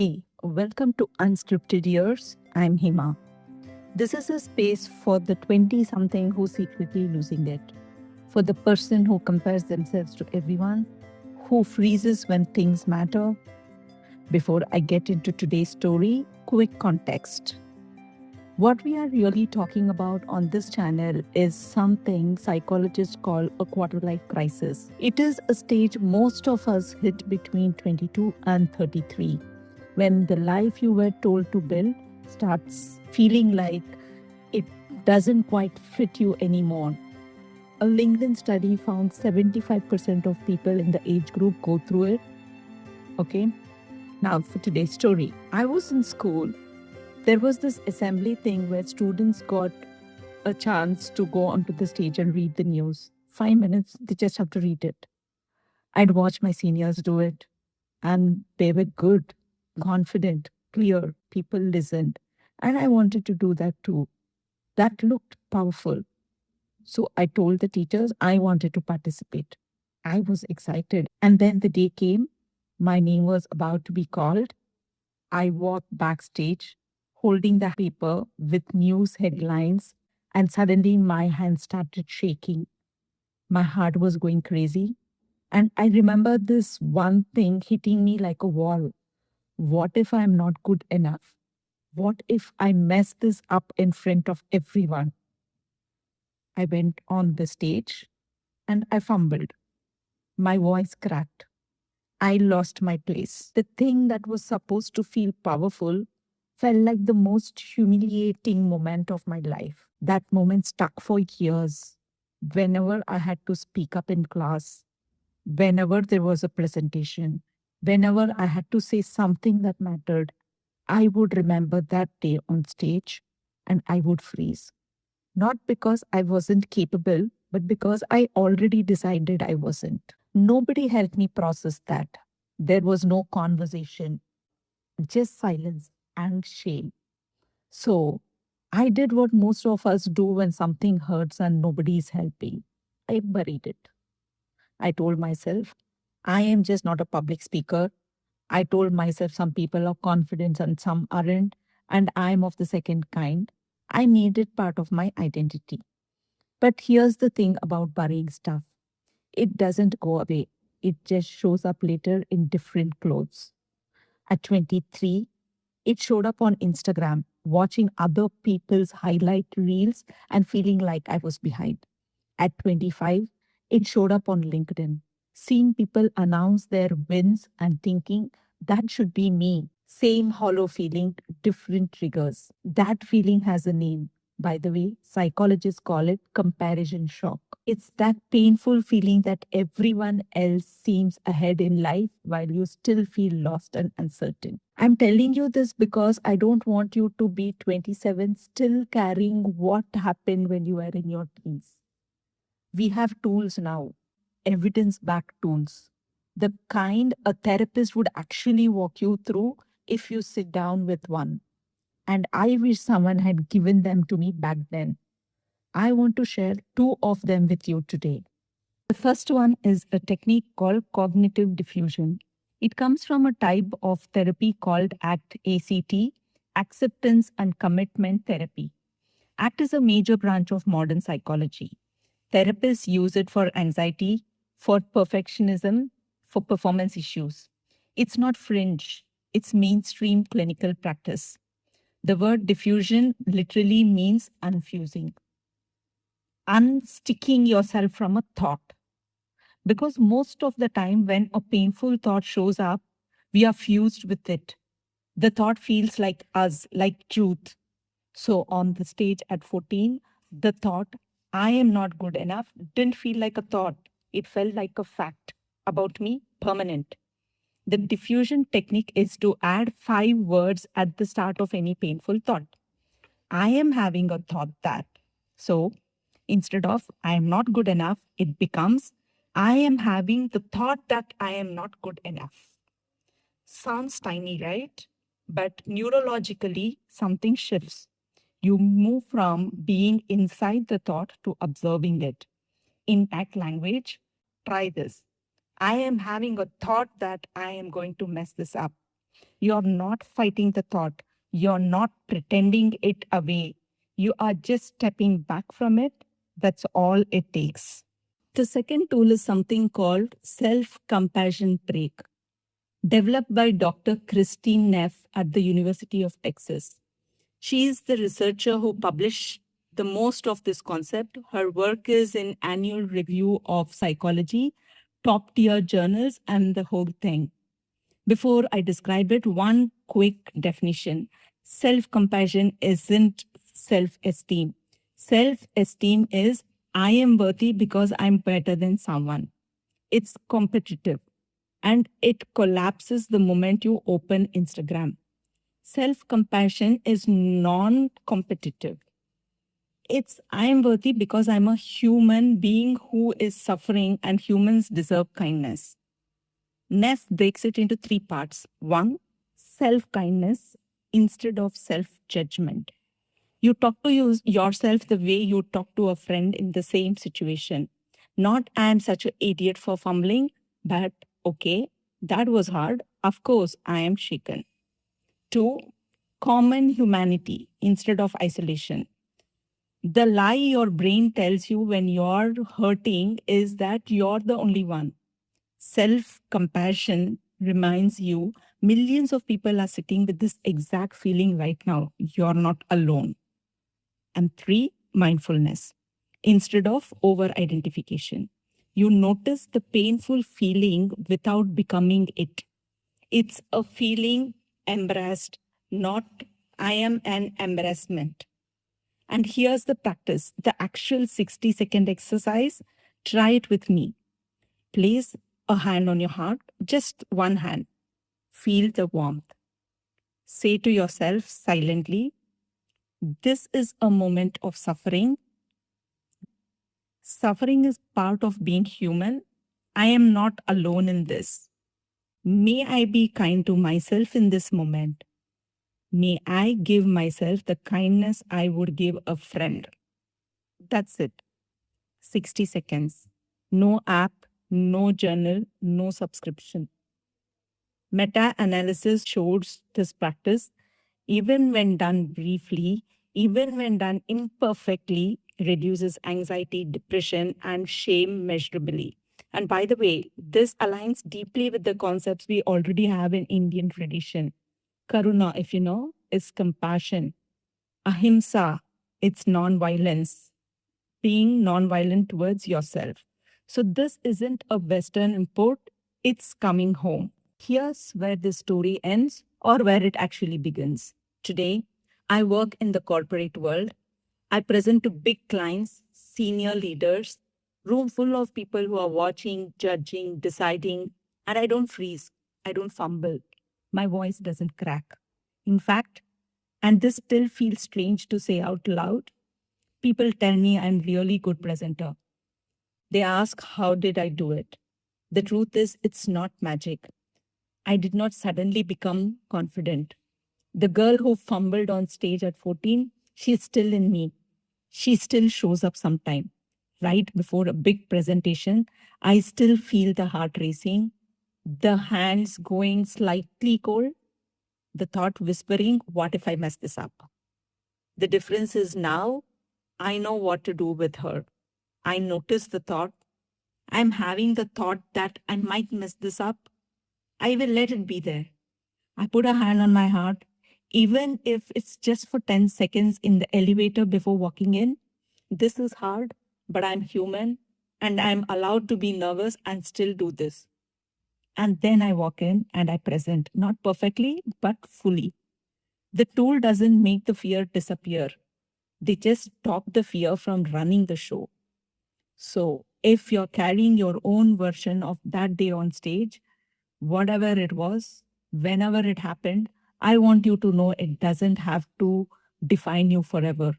Hey, welcome to Unscripted Years. I'm Hima. This is a space for the 20 something who's secretly losing it, for the person who compares themselves to everyone, who freezes when things matter. Before I get into today's story, quick context. What we are really talking about on this channel is something psychologists call a quarter life crisis. It is a stage most of us hit between 22 and 33, when the life you were told to build starts feeling like it doesn't quite fit you anymore. A LinkedIn study found 75% of people in the age group go through it. Okay, now for today's story. I was in school. There was this assembly thing where students got a chance to go onto the stage and read the news. 5 minutes, they just have to read it. I'd watch my seniors do it, and they were good, confident, clear. People listened. And I wanted to do that too. That looked powerful. So I told the teachers I wanted to participate. I was excited. And then the day came, my name was about to be called. I walked backstage holding the paper with news headlines, and suddenly my hand started shaking. My heart was going crazy. And I remember this one thing hitting me like a wall. What if I'm not good enough? What if I mess this up in front of everyone? I went on the stage and I fumbled. My voice cracked. I lost my place. The thing that was supposed to feel powerful felt like the most humiliating moment of my life. That moment stuck for years. Whenever I had to speak up in class, whenever there was a presentation, whenever I had to say something that mattered, I would remember that day on stage and I would freeze. Not because I wasn't capable, but because I already decided I wasn't. Nobody helped me process that. There was no conversation, just silence and shame. So I did what most of us do when something hurts and nobody is helping. I buried it. I told myself, I am just not a public speaker. I told myself some people are confident and some aren't, and I'm of the second kind. I made it part of my identity. But here's the thing about burying stuff, it doesn't go away, it just shows up later in different clothes. At 23, it showed up on Instagram, watching other people's highlight reels and feeling like I was behind. At 25, it showed up on LinkedIn, seeing people announce their wins and thinking that should be me. Same hollow feeling, different triggers. That feeling has a name. By the way, psychologists call it comparison shock. It's that painful feeling that everyone else seems ahead in life while you still feel lost and uncertain. I'm telling you this because I don't want you to be 27 still carrying what happened when you were in your teens. We have tools now, evidence backed tools, the kind a therapist would actually walk you through if you sit down with one. And I wish someone had given them to me back then. I want to share two of them with you today. The first one is a technique called cognitive diffusion. It comes from a type of therapy called ACT, acceptance and commitment therapy. ACT is a major branch of modern psychology. Therapists use it for anxiety, for perfectionism, for performance issues. It's not fringe, it's mainstream clinical practice. The word diffusion literally means unfusing, unsticking yourself from a thought. Because most of the time, when a painful thought shows up, we are fused with it. The thought feels like us, like truth. So on the stage at 14, the thought, I am not good enough, didn't feel like a thought. It felt like a fact about me, permanent. The diffusion technique is to add 5 words at the start of any painful thought. I am having a thought that. So instead of I am not good enough, it becomes I am having the thought that I am not good enough. Sounds tiny, right? But neurologically, something shifts. You move from being inside the thought to observing it. In act language, try this. I am having a thought that I am going to mess this up. You're not fighting the thought. You're not pretending it away. You are just stepping back from it. That's all it takes. The second tool is something called self compassion break, developed by Dr. Christine Neff at the University of Texas. She is the researcher who published the most of this concept. Her work is in annual review of psychology, top tier journals, and the whole thing. Before I describe it, one quick definition. Self-compassion isn't self-esteem. Self-esteem is I am worthy because I'm better than someone. It's competitive and it collapses the moment you open Instagram. Self compassion is non competitive. It's I'm worthy because I'm a human being who is suffering, and humans deserve kindness. Neff breaks it into three parts. One, self kindness instead of self judgment. You talk to yourself the way you talk to a friend in the same situation. Not, I'm such an idiot for fumbling, but okay, that was hard. Of course, I am shaken. Two, common humanity instead of isolation. The lie your brain tells you when you're hurting is that you're the only one. Self compassion reminds you millions of people are sitting with this exact feeling right now. You're not alone. And three, mindfulness instead of over identification. You notice the painful feeling without becoming it. It's a feeling embarrassed, not I am an embarrassment. And here's the practice, the actual 60-second exercise. Try it with me. Place a hand on your heart, just one hand. Feel the warmth. Say to yourself silently, this is a moment of suffering. Suffering is part of being human. I am not alone in this. May I be kind to myself in this moment. May I give myself the kindness I would give a friend. That's it. 60 seconds. No app, no journal, no subscription. Meta analysis shows this practice, even when done briefly, even when done imperfectly, reduces anxiety, depression, and shame measurably. And by the way, this aligns deeply with the concepts we already have in Indian tradition. Karuna, if you know, is compassion. Ahimsa, it's non-violence, being non-violent towards yourself. So this isn't a Western import, it's coming home. Here's where the story ends or where it actually begins. Today, I work in the corporate world. I present to big clients, senior leaders, room full of people who are watching, judging, deciding, and I don't freeze. I don't fumble. My voice doesn't crack. In fact, and this still feels strange to say out loud, people tell me I'm really good presenter. They ask, how did I do it? The truth is, it's not magic. I did not suddenly become confident. The girl who fumbled on stage at 14, she's still in me. She still shows up sometime. Right before a big presentation, I still feel the heart racing, the hands going slightly cold, the thought whispering, what if I mess this up? The difference is now I know what to do with her. I notice the thought. I'm having the thought that I might mess this up. I will let it be there. I put a hand on my heart, even if it's just for 10 seconds in the elevator before walking in. This is hard, but I'm human and I'm allowed to be nervous and still do this. And then I walk in and I present, not perfectly, but fully. The tool doesn't make the fear disappear. They just stop the fear from running the show. So if you're carrying your own version of that day on stage, whatever it was, whenever it happened, I want you to know it doesn't have to define you forever.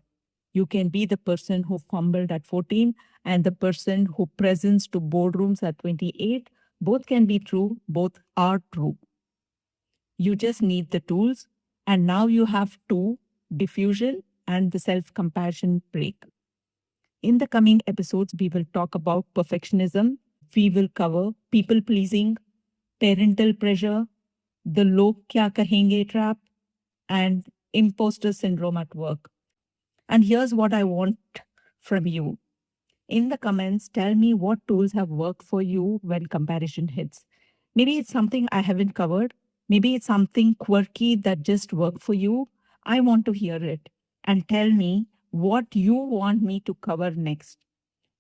You can be the person who fumbled at 14 and the person who presents to boardrooms at 28. Both can be true, both are true. You just need the tools. And now you have two: diffusion and the self compassion break. In the coming episodes, we will talk about perfectionism. We will cover people pleasing, parental pressure, the log kya kahenge trap, and imposter syndrome at work. And here's what I want from you. In the comments, tell me what tools have worked for you when comparison hits. Maybe it's something I haven't covered. Maybe it's something quirky that just worked for you. I want to hear it. And tell me what you want me to cover next.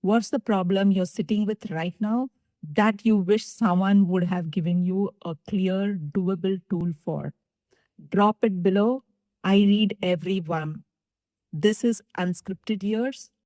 What's the problem you're sitting with right now that you wish someone would have given you a clear, doable tool for? Drop it below. I read every one. This is Unscripted Years.